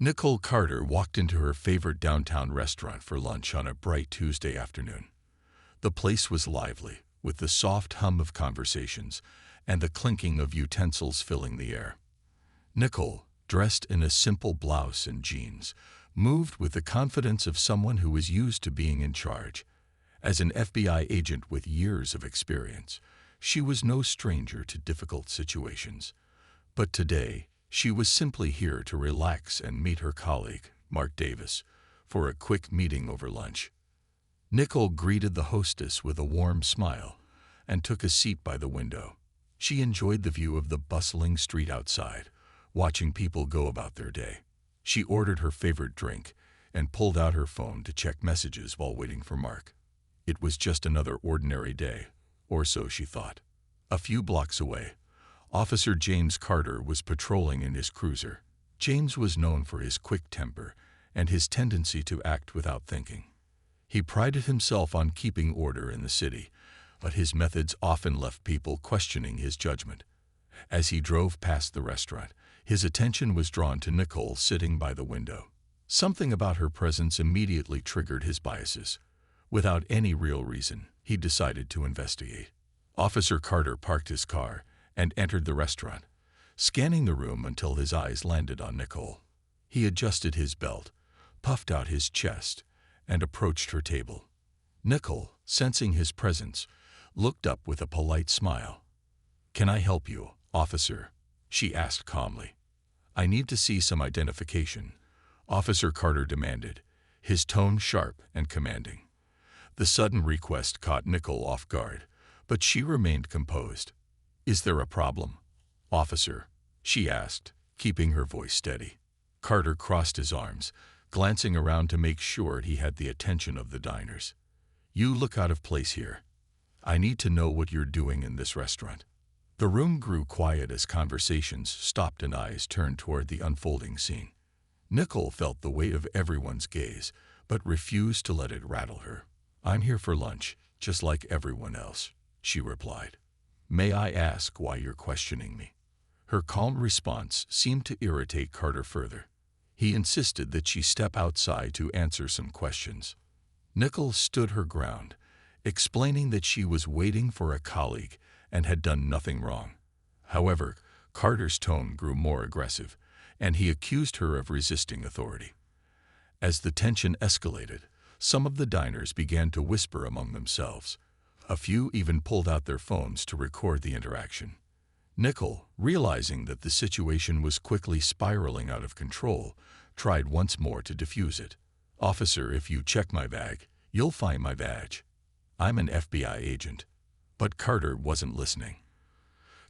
Nicole Carter walked into her favorite downtown restaurant for lunch on a bright Tuesday afternoon. The place was lively, with the soft hum of conversations and the clinking of utensils filling the air. Nicole, dressed in a simple blouse and jeans, moved with the confidence of someone who was used to being in charge. As an FBI agent with years of experience, she was no stranger to difficult situations. But today, she was simply here to relax and meet her colleague, Mark Davis, for a quick meeting over lunch. Nicole greeted the hostess with a warm smile and took a seat by the window. She enjoyed the view of the bustling street outside, watching people go about their day. She ordered her favorite drink and pulled out her phone to check messages while waiting for Mark. It was just another ordinary day, or so she thought. A few blocks away, Officer James Carter was patrolling in his cruiser. James was known for his quick temper and his tendency to act without thinking. He prided himself on keeping order in the city, but his methods often left people questioning his judgment. As he drove past the restaurant, his attention was drawn to Nicole sitting by the window. Something about her presence immediately triggered his biases. Without any real reason, he decided to investigate. Officer Carter parked his car and entered the restaurant, scanning the room until his eyes landed on Nicole. He adjusted his belt, puffed out his chest, and approached her table. Nicole, sensing his presence, looked up with a polite smile. "Can I help you, officer?" she asked calmly. "I need to see some identification," Officer Carter demanded, his tone sharp and commanding. The sudden request caught Nicole off guard, but she remained composed. "Is there a problem, officer?" she asked, keeping her voice steady. Carter crossed his arms, glancing around to make sure he had the attention of the diners. "You look out of place here. I need to know what you're doing in this restaurant." The room grew quiet as conversations stopped and eyes turned toward the unfolding scene. Nicole felt the weight of everyone's gaze, but refused to let it rattle her. "I'm here for lunch, just like everyone else," she replied. "May I ask why you're questioning me?" Her calm response seemed to irritate Carter further. He insisted that she step outside to answer some questions. Nicole stood her ground, explaining that she was waiting for a colleague and had done nothing wrong. However, Carter's tone grew more aggressive, and he accused her of resisting authority. As the tension escalated, some of the diners began to whisper among themselves. A few even pulled out their phones to record the interaction. Nicole, realizing that the situation was quickly spiraling out of control, tried once more to defuse it. "Officer, if you check my bag, you'll find my badge. I'm an FBI agent." But Carter wasn't listening.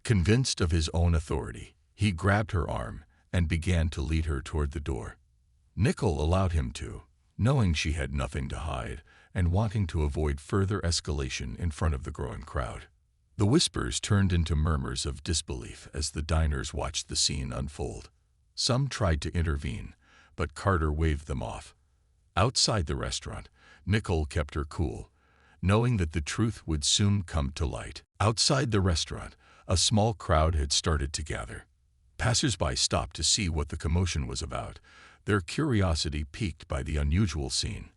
Convinced of his own authority, he grabbed her arm and began to lead her toward the door. Nicole allowed him to, knowing she had nothing to hide and wanting to avoid further escalation in front of the growing crowd. The whispers turned into murmurs of disbelief as the diners watched the scene unfold. Some tried to intervene, but Carter waved them off. Outside the restaurant, Nicole kept her cool, knowing that the truth would soon come to light. Outside the restaurant, a small crowd had started to gather. Passers-by stopped to see what the commotion was about, their curiosity piqued by the unusual scene.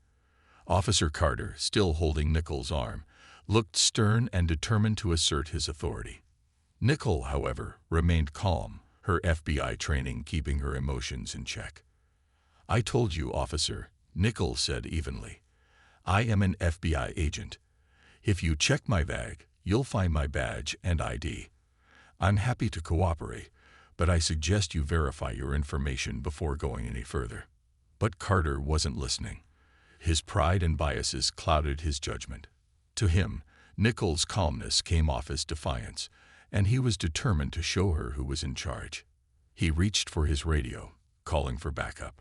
Officer Carter, still holding Nicole's arm, looked stern and determined to assert his authority. Nicole, however, remained calm, her FBI training keeping her emotions in check. "I told you, officer," Nicole said evenly. "I am an FBI agent. If you check my bag, you'll find my badge and ID. I'm happy to cooperate, but I suggest you verify your information before going any further." But Carter wasn't listening. His pride and biases clouded his judgment. To him, Nicole's calmness came off as defiance, and he was determined to show her who was in charge. He reached for his radio, calling for backup.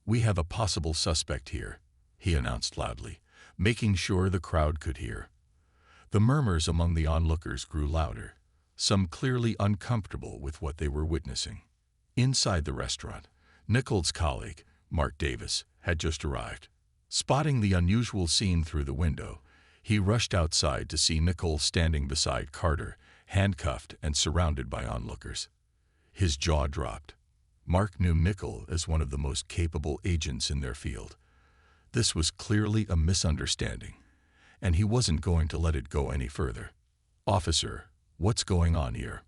"We have a possible suspect here," he announced loudly, making sure the crowd could hear. The murmurs among the onlookers grew louder, some clearly uncomfortable with what they were witnessing. Inside the restaurant, Nicole's colleague, Mark Davis, had just arrived. Spotting the unusual scene through the window, he rushed outside to see Nicole standing beside Carter, handcuffed and surrounded by onlookers. His jaw dropped. Mark knew Nickel as one of the most capable agents in their field. This was clearly a misunderstanding, and he wasn't going to let it go any further. "Officer, what's going on here?"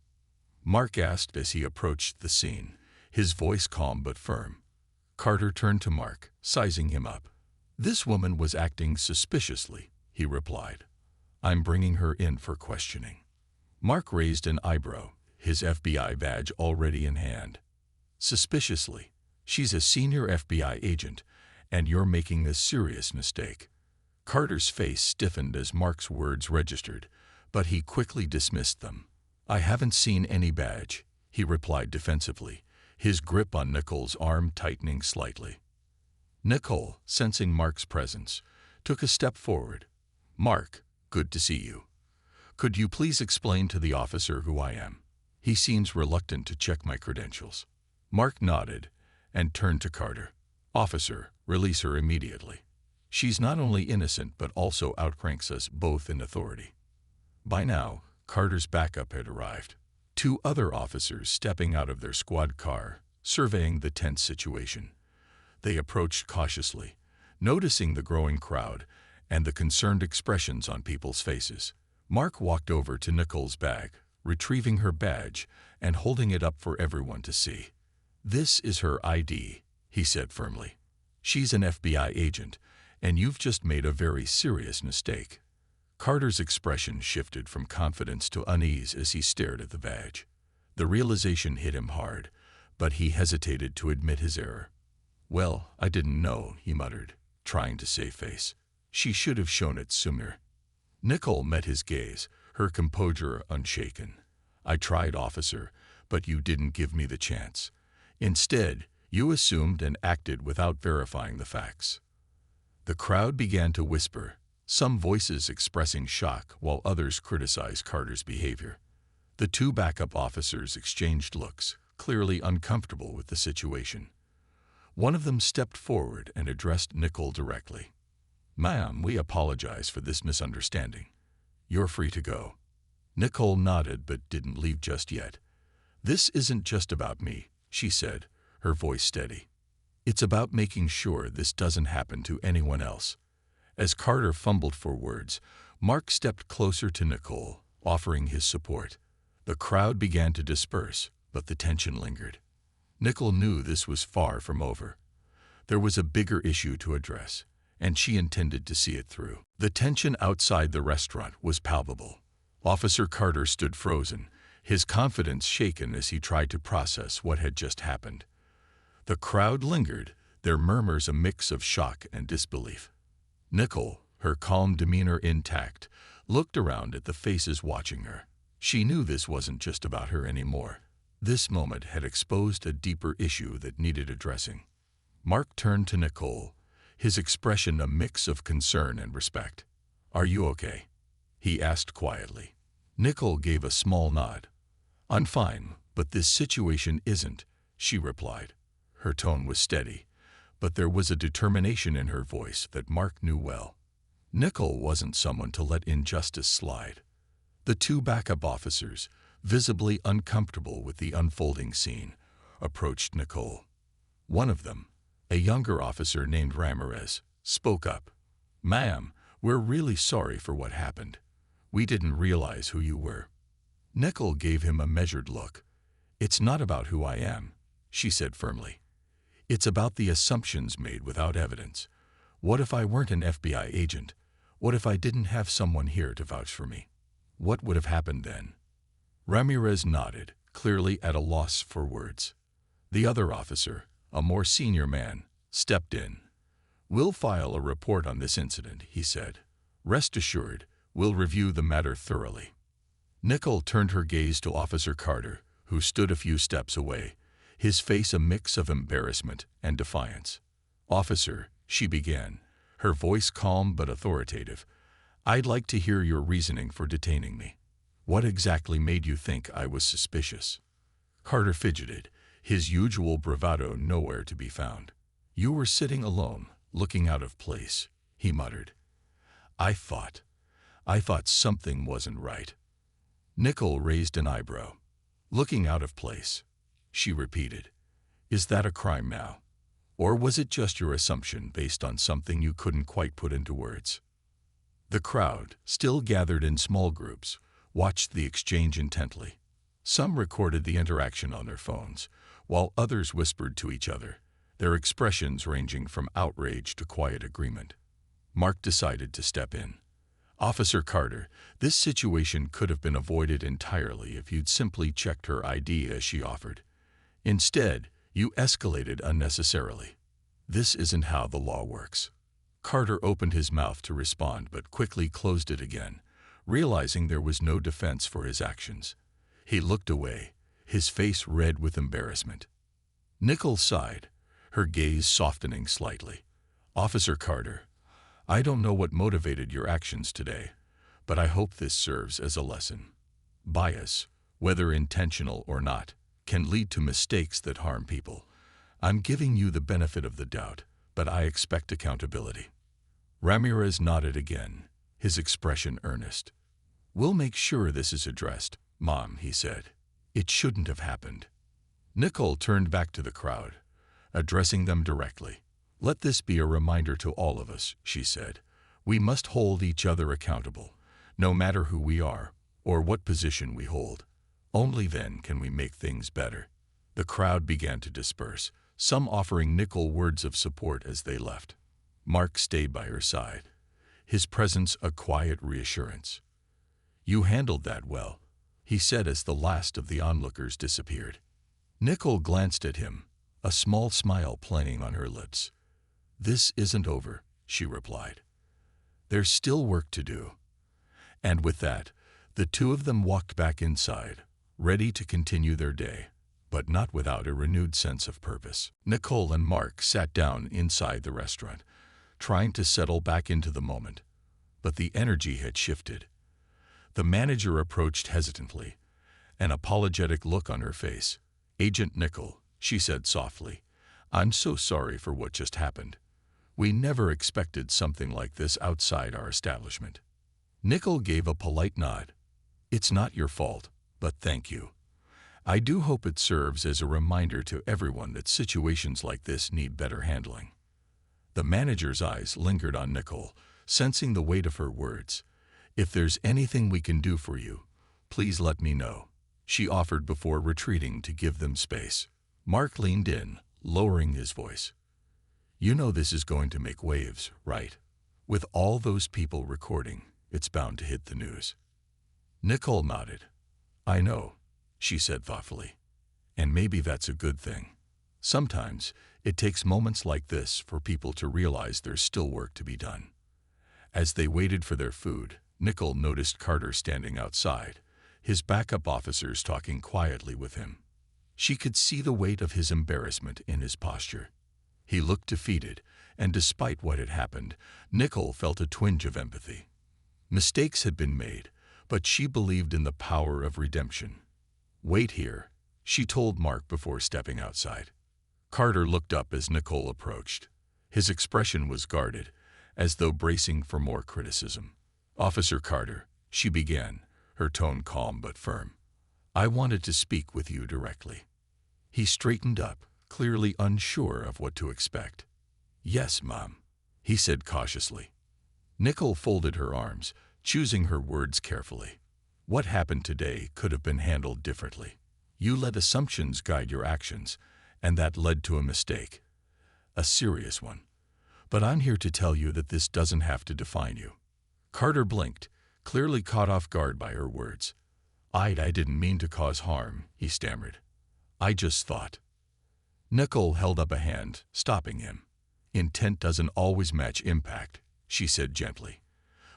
Mark asked as he approached the scene, his voice calm but firm. Carter turned to Mark, sizing him up. "This woman was acting suspiciously," he replied. "I'm bringing her in for questioning." Mark raised an eyebrow, his FBI badge already in hand. "Suspiciously? She's a senior FBI agent, and you're making a serious mistake." Carter's face stiffened as Mark's words registered, but he quickly dismissed them. "I haven't seen any badge," he replied defensively, his grip on Nickel's arm tightening slightly. Nickel, sensing Mark's presence, took a step forward. "Mark, good to see you. Could you please explain to the officer who I am? He seems reluctant to check my credentials." Mark nodded and turned to Carter. "Officer, release her immediately. She's not only innocent but also outranks us both in authority." By now, Carter's backup had arrived. Two other officers stepping out of their squad car, surveying the tense situation. They approached cautiously, noticing the growing crowd and the concerned expressions on people's faces. Mark walked over to Nicole's bag, retrieving her badge and holding it up for everyone to see. "This is her ID," he said firmly. "She's an FBI agent, and you've just made a very serious mistake." Carter's expression shifted from confidence to unease as he stared at the badge. The realization hit him hard, but he hesitated to admit his error. "Well, I didn't know," he muttered, trying to save face. "She should have shown it sooner." Nicole met his gaze, her composure unshaken. "I tried, officer, but you didn't give me the chance. Instead, you assumed and acted without verifying the facts." The crowd began to whisper, some voices expressing shock while others criticized Carter's behavior. The two backup officers exchanged looks, clearly uncomfortable with the situation. One of them stepped forward and addressed Nicole directly. "Ma'am, we apologize for this misunderstanding. You're free to go." Nicole nodded but didn't leave just yet. "This isn't just about me," she said, her voice steady. "It's about making sure this doesn't happen to anyone else." As Carter fumbled for words, Mark stepped closer to Nicole, offering his support. The crowd began to disperse, but the tension lingered. Nicole knew this was far from over. There was a bigger issue to address, and she intended to see it through. The tension outside the restaurant was palpable. Officer Carter stood frozen, his confidence shaken as he tried to process what had just happened. The crowd lingered, their murmurs a mix of shock and disbelief. Nicole, her calm demeanor intact, looked around at the faces watching her. She knew this wasn't just about her anymore. This moment had exposed a deeper issue that needed addressing. Mark turned to Nicole, his expression a mix of concern and respect. "Are you okay?" he asked quietly. Nicole gave a small nod. "I'm fine, but this situation isn't," she replied. Her tone was steady, but there was a determination in her voice that Mark knew well. Nicole wasn't someone to let injustice slide. The two backup officers, visibly uncomfortable with the unfolding scene, approached Nicole. One of them, a younger officer named Ramirez, spoke up. "Ma'am, we're really sorry for what happened. We didn't realize who you were." Nicole gave him a measured look. "It's not about who I am," she said firmly. "It's about the assumptions made without evidence. What if I weren't an FBI agent? What if I didn't have someone here to vouch for me? What would have happened then?" Ramirez nodded, clearly at a loss for words. The other officer, a more senior man, stepped in. "We'll file a report on this incident," he said. "Rest assured, we'll review the matter thoroughly." Nicole turned her gaze to Officer Carter, who stood a few steps away, his face a mix of embarrassment and defiance. "Officer," she began, her voice calm but authoritative, "I'd like to hear your reasoning for detaining me. What exactly made you think I was suspicious?" Carter fidgeted, his usual bravado nowhere to be found. "You were sitting alone, looking out of place," he muttered. I thought something wasn't right." Nicole raised an eyebrow. "Looking out of place," she repeated. Is that a crime now? Or was it just your assumption based on something you couldn't quite put into words? The crowd, still gathered in small groups, watched the exchange intently. Some recorded the interaction on their phones, while others whispered to each other, their expressions ranging from outrage to quiet agreement. Mark decided to step in. "Officer Carter, this situation could have been avoided entirely if you'd simply checked her ID as she offered. Instead, you escalated unnecessarily. This isn't how the law works." Carter opened his mouth to respond but quickly closed it again, realizing there was no defense for his actions. He looked away, his face red with embarrassment. Nicole sighed, her gaze softening slightly. "Officer Carter, I don't know what motivated your actions today, but I hope this serves as a lesson. Bias, whether intentional or not, can lead to mistakes that harm people. I'm giving you the benefit of the doubt, but I expect accountability." Ramirez nodded again, his expression earnest. "We'll make sure this is addressed, Mom," he said. "It shouldn't have happened." Nicole turned back to the crowd, addressing them directly. "Let this be a reminder to all of us," she said. "We must hold each other accountable, no matter who we are or what position we hold. Only then can we make things better." The crowd began to disperse, some offering Nicole words of support as they left. Mark stayed by her side, his presence a quiet reassurance. "You handled that well," he said as the last of the onlookers disappeared. Nicole glanced at him, a small smile playing on her lips. "This isn't over," she replied. "There's still work to do." And with that, the two of them walked back inside, ready to continue their day, but not without a renewed sense of purpose. Nicole and Mark sat down inside the restaurant, trying to settle back into the moment. But the energy had shifted. The manager approached hesitantly, an apologetic look on her face. "Agent Nicole," she said softly, "I'm so sorry for what just happened. We never expected something like this outside our establishment." Nicole gave a polite nod. "It's not your fault, but thank you. I do hope it serves as a reminder to everyone that situations like this need better handling." The manager's eyes lingered on Nicole, sensing the weight of her words. "If there's anything we can do for you, please let me know," she offered before retreating to give them space. Mark leaned in, lowering his voice. "You know this is going to make waves, right? With all those people recording, it's bound to hit the news." Nicole nodded. "I know," she said thoughtfully. "And maybe that's a good thing. Sometimes it takes moments like this for people to realize there's still work to be done." As they waited for their food, Nicole noticed Carter standing outside, his backup officers talking quietly with him. She could see the weight of his embarrassment in his posture. He looked defeated, and despite what had happened, Nicole felt a twinge of empathy. Mistakes had been made, but she believed in the power of redemption. "Wait here," she told Mark before stepping outside. Carter looked up as Nicole approached. His expression was guarded, as though bracing for more criticism. "Officer Carter," she began, her tone calm but firm. "I wanted to speak with you directly." He straightened up, clearly unsure of what to expect. "Yes, Mom," he said cautiously. Nicole folded her arms, choosing her words carefully. "What happened today could have been handled differently. You let assumptions guide your actions, and that led to a mistake. A serious one. But I'm here to tell you that this doesn't have to define you." Carter blinked, clearly caught off guard by her words. I didn't mean to cause harm," he stammered. "I just thought." Nicole held up a hand, stopping him. "Intent doesn't always match impact," she said gently.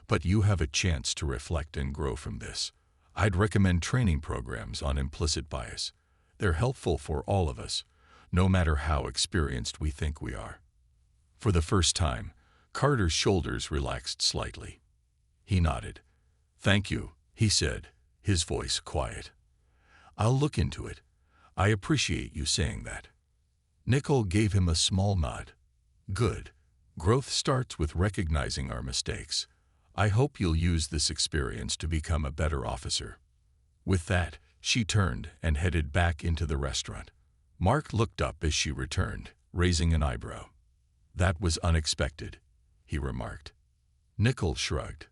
"But you have a chance to reflect and grow from this. I'd recommend training programs on implicit bias. They're helpful for all of us, no matter how experienced we think we are." For the first time, Carter's shoulders relaxed slightly. He nodded. "Thank you," he said, his voice quiet. "I'll look into it. I appreciate you saying that." Nicole gave him a small nod. "Good. Growth starts with recognizing our mistakes. I hope you'll use this experience to become a better officer." With that, she turned and headed back into the restaurant. Mark looked up as she returned, raising an eyebrow. "That was unexpected," he remarked. Nicole shrugged.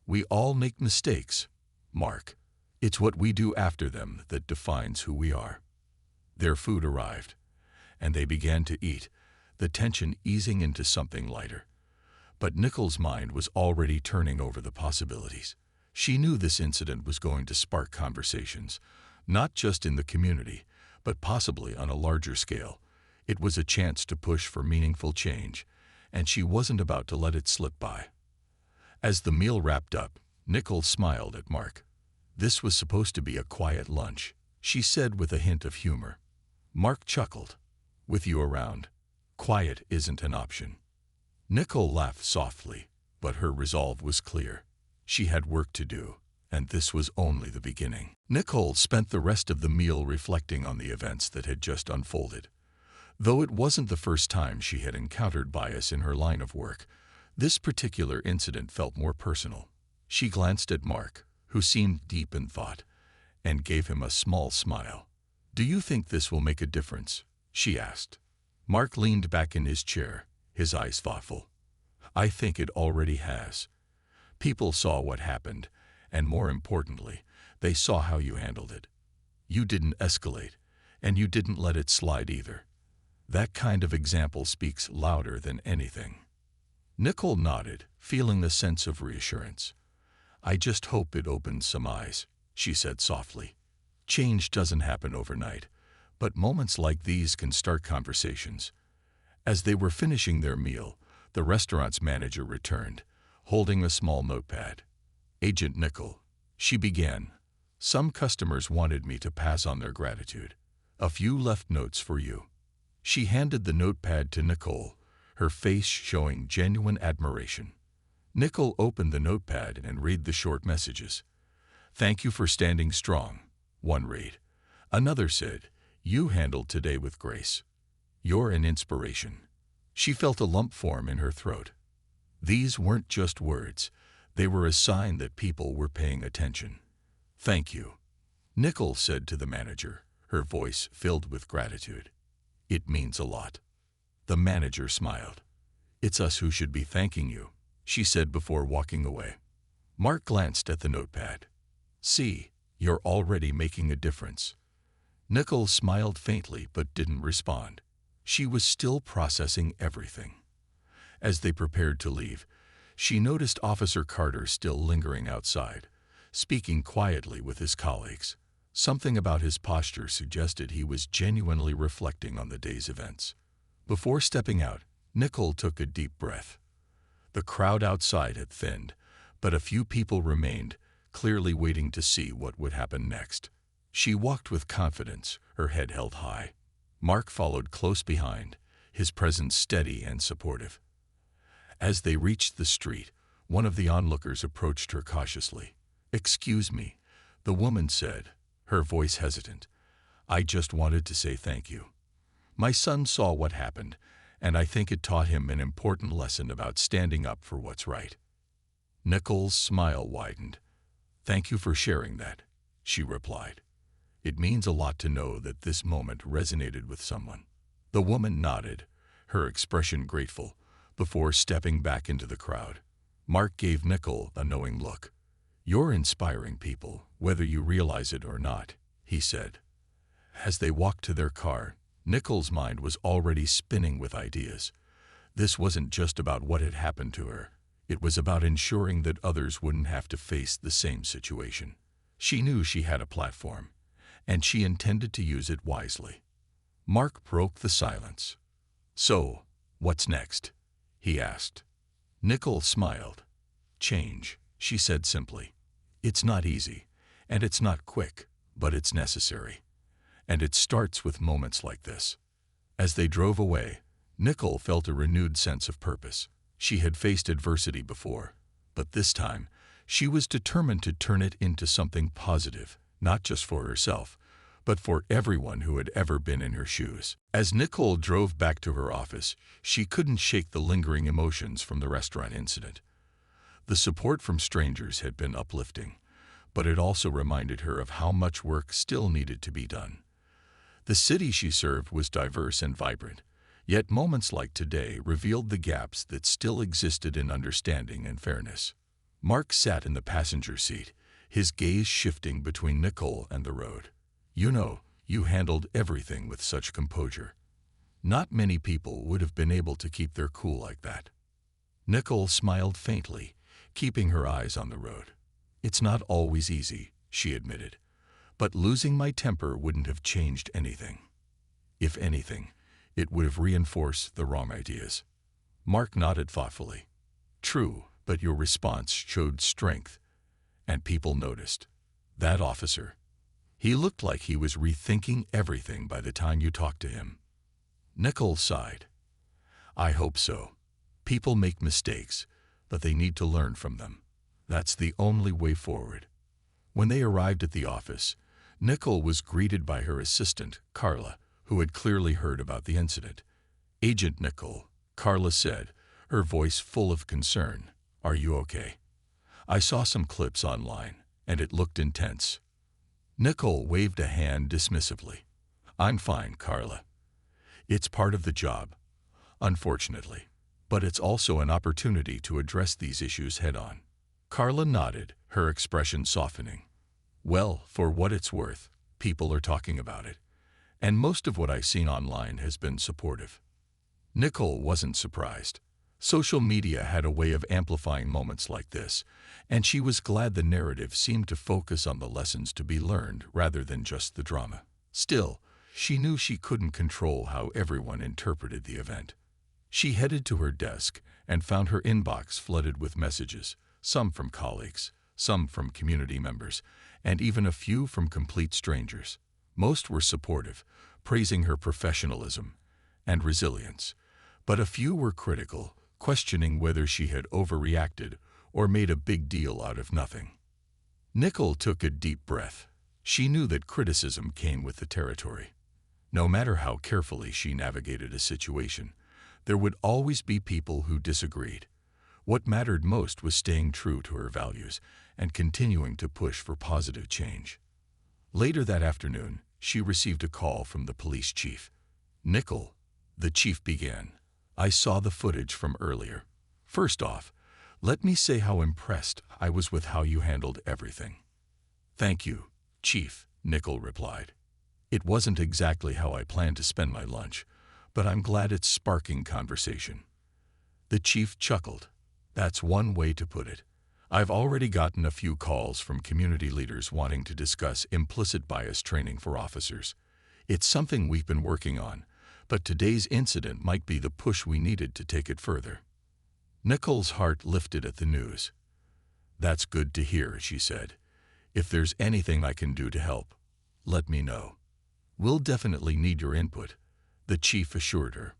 "We all make mistakes, Mark. It's what we do after them that defines who we are." Their food arrived, and they began to eat, the tension easing into something lighter. But Nicole's mind was already turning over the possibilities. She knew this incident was going to spark conversations, not just in the community, but possibly on a larger scale. It was a chance to push for meaningful change, and she wasn't about to let it slip by. As the meal wrapped up, Nicole smiled at Mark. "This was supposed to be a quiet lunch," she said with a hint of humor. Mark chuckled. "With you around, quiet isn't an option." Nicole laughed softly, but her resolve was clear. She had work to do, and this was only the beginning. Nicole spent the rest of the meal reflecting on the events that had just unfolded. Though it wasn't the first time she had encountered bias in her line of work, this particular incident felt more personal. She glanced at Mark, who seemed deep in thought, and gave him a small smile. "Do you think this will make a difference?" she asked. Mark leaned back in his chair, his eyes thoughtful. "I think it already has. People saw what happened, and more importantly, they saw how you handled it. You didn't escalate, and you didn't let it slide either. That kind of example speaks louder than anything." Nicole nodded, feeling the sense of reassurance. "I just hope it opens some eyes," she said softly. "Change doesn't happen overnight, but moments like these can start conversations." As they were finishing their meal, the restaurant's manager returned, holding a small notepad. "Agent Nicole," she began, "some customers wanted me to pass on their gratitude. A few left notes for you." She handed the notepad to Nicole, her face showing genuine admiration. Nicole opened the notepad and read the short messages. "Thank you for standing strong," one read. Another said, "You handled today with grace. You're an inspiration." She felt a lump form in her throat. These weren't just words. They were a sign that people were paying attention. "Thank you," Nicole said to the manager, her voice filled with gratitude. "It means a lot." The manager smiled. "It's us who should be thanking you," she said before walking away. Mark glanced at the notepad. "See, you're already making a difference." Nicole smiled faintly but didn't respond. She was still processing everything. As they prepared to leave, she noticed Officer Carter still lingering outside, speaking quietly with his colleagues. Something about his posture suggested he was genuinely reflecting on the day's events. Before stepping out, Nicole took a deep breath. The crowd outside had thinned, but a few people remained, clearly waiting to see what would happen next. She walked with confidence, her head held high. Mark followed close behind, his presence steady and supportive. As they reached the street, one of the onlookers approached her cautiously. "Excuse me," the woman said, her voice hesitant. "I just wanted to say thank you. My son saw what happened, and I think it taught him an important lesson about standing up for what's right." Nicole's smile widened. "Thank you for sharing that," she replied. "It means a lot to know that this moment resonated with someone." The woman nodded, her expression grateful, before stepping back into the crowd. Mark gave Nicole a knowing look. "You're inspiring people, whether you realize it or not," he said. As they walked to their car, Nicole's mind was already spinning with ideas. This wasn't just about what had happened to her. It was about ensuring that others wouldn't have to face the same situation. She knew she had a platform, and she intended to use it wisely. Mark broke the silence. "So, what's next?" he asked. Nicole smiled. "Change," she said simply. "It's not easy, and it's not quick, but it's necessary. And it starts with moments like this." As they drove away, Nicole felt a renewed sense of purpose. She had faced adversity before, but this time, she was determined to turn it into something positive, not just for herself, but for everyone who had ever been in her shoes. As Nicole drove back to her office, she couldn't shake the lingering emotions from the restaurant incident. The support from strangers had been uplifting, but it also reminded her of how much work still needed to be done. The city she served was diverse and vibrant, yet moments like today revealed the gaps that still existed in understanding and fairness. Mark sat in the passenger seat, his gaze shifting between Nicole and the road. "You know, you handled everything with such composure. Not many people would have been able to keep their cool like that." Nicole smiled faintly, keeping her eyes on the road. "It's not always easy," she admitted, "but losing my temper wouldn't have changed anything. If anything, it would have reinforced the wrong ideas." Mark nodded thoughtfully. "True, but your response showed strength, and people noticed. That officer, he looked like he was rethinking everything by the time you talked to him." Nicole sighed. "I hope so. People make mistakes, but they need to learn from them. That's the only way forward." When they arrived at the office, Nicole was greeted by her assistant, Carla, who had clearly heard about the incident. "Agent Nicole," Carla said, her voice full of concern, "are you okay? I saw some clips online, and it looked intense." Nicole waved a hand dismissively. "I'm fine, Carla. It's part of the job, unfortunately, but it's also an opportunity to address these issues head-on." Carla nodded, her expression softening. "Well, for what it's worth, people are talking about it, and most of what I've seen online has been supportive." Nicole wasn't surprised. Social media had a way of amplifying moments like this, and she was glad the narrative seemed to focus on the lessons to be learned rather than just the drama. Still, she knew she couldn't control how everyone interpreted the event. She headed to her desk and found her inbox flooded with messages, some from colleagues, some from community members, and even a few from complete strangers. Most were supportive, praising her professionalism and resilience, but a few were critical, questioning whether she had overreacted or made a big deal out of nothing. Nicole took a deep breath. She knew that criticism came with the territory. No matter how carefully she navigated a situation, there would always be people who disagreed. What mattered most was staying true to her values and continuing to push for positive change. Later that afternoon, she received a call from the police chief. "Nicole," the chief began, "I saw the footage from earlier. First off, let me say how impressed I was with how you handled everything." "Thank you, Chief," Nicole replied. "It wasn't exactly how I planned to spend my lunch, but I'm glad it's sparking conversation." The chief chuckled. "That's one way to put it. I've already gotten a few calls from community leaders wanting to discuss implicit bias training for officers. It's something we've been working on, but today's incident might be the push we needed to take it further." Nicole's heart lifted at the news. "That's good to hear," she said. "If there's anything I can do to help, let me know." "We'll definitely need your input," the chief assured her.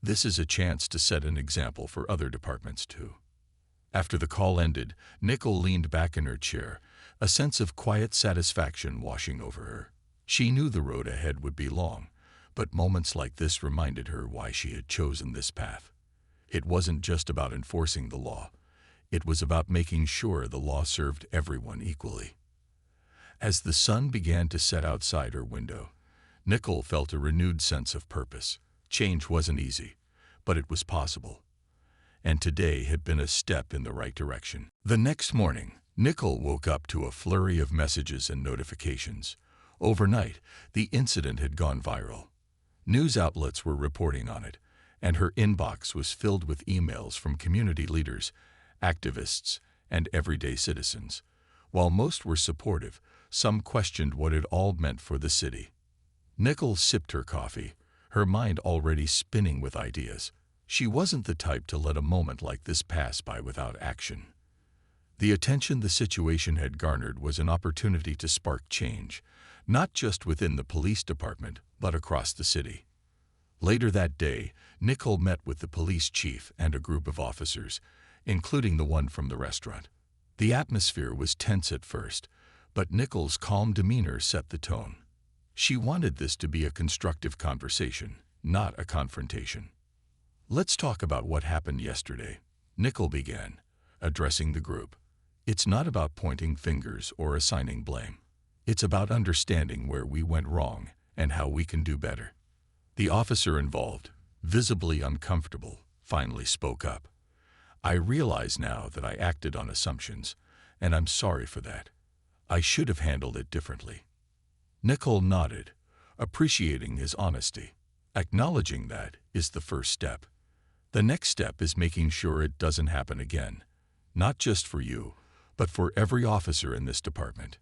"This is a chance to set an example for other departments too." After the call ended, Nicole leaned back in her chair, a sense of quiet satisfaction washing over her. She knew the road ahead would be long, but moments like this reminded her why she had chosen this path. It wasn't just about enforcing the law. It was about making sure the law served everyone equally. As the sun began to set outside her window, Nicole felt a renewed sense of purpose. Change wasn't easy, but it was possible. And today had been a step in the right direction. The next morning, Nicole woke up to a flurry of messages and notifications. Overnight, the incident had gone viral. News outlets were reporting on it, and her inbox was filled with emails from community leaders, activists, and everyday citizens. While most were supportive, some questioned what it all meant for the city. Nicole sipped her coffee, her mind already spinning with ideas. She wasn't the type to let a moment like this pass by without action. The attention the situation had garnered was an opportunity to spark change, not just within the police department, but across the city. Later that day, Nicole met with the police chief and a group of officers, including the one from the restaurant. The atmosphere was tense at first, but Nicole's calm demeanor set the tone. She wanted this to be a constructive conversation, not a confrontation. "Let's talk about what happened yesterday," Nicole began, addressing the group. "It's not about pointing fingers or assigning blame. It's about understanding where we went wrong and how we can do better. The officer involved, visibly uncomfortable, finally spoke up. I realize now that I acted on assumptions, and I'm sorry for that. I should have handled it differently. Nicole nodded, appreciating his honesty. Acknowledging that is the first step. The next step is making sure it doesn't happen again, not just for you, but for every officer in this department.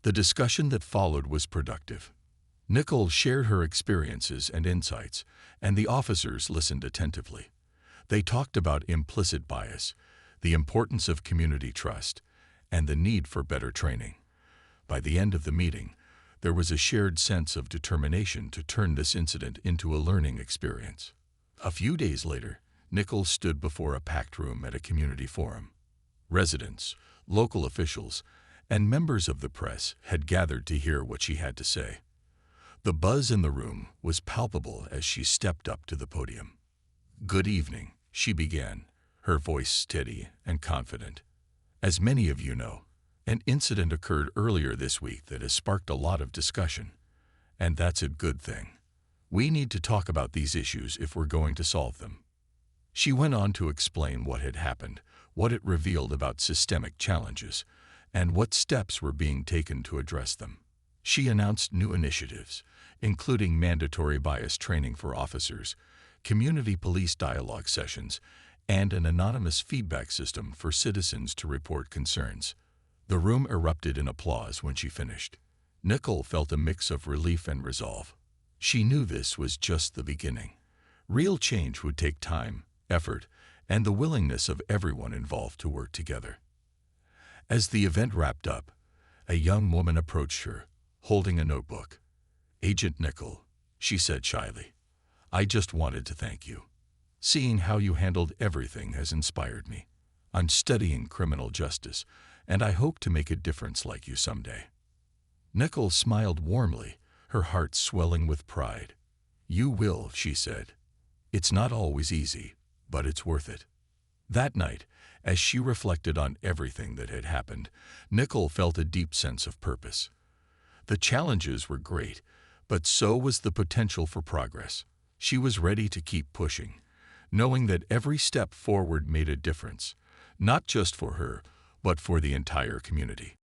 The discussion that followed was productive. Nicole shared her experiences and insights, and the officers listened attentively. They talked about implicit bias, the importance of community trust, and the need for better training. By the end of the meeting, there was a shared sense of determination to turn this incident into a learning experience. A few days later, Nicole stood before a packed room at a community forum. Residents, local officials, and members of the press had gathered to hear what she had to say. The buzz in the room was palpable as she stepped up to the podium. "Good evening," she began, her voice steady and confident. "As many of you know, an incident occurred earlier this week that has sparked a lot of discussion, and that's a good thing. We need to talk about these issues if we're going to solve them." She went on to explain what had happened, what it revealed about systemic challenges, and what steps were being taken to address them. She announced new initiatives, including mandatory bias training for officers, community police dialogue sessions, and an anonymous feedback system for citizens to report concerns. The room erupted in applause when she finished. Nicole felt a mix of relief and resolve. She knew this was just the beginning. Real change would take time, effort, and the willingness of everyone involved to work together. As the event wrapped up, a young woman approached her, holding a notebook. "Agent Nicole," she said shyly, "I just wanted to thank you. Seeing how you handled everything has inspired me. I'm studying criminal justice, and I hope to make a difference like you someday." Nicole smiled warmly, her heart swelling with pride. "You will," she said. "It's not always easy, but it's worth it." That night, as she reflected on everything that had happened, Nicole felt a deep sense of purpose. The challenges were great, but so was the potential for progress. She was ready to keep pushing, knowing that every step forward made a difference, not just for her, but for the entire community.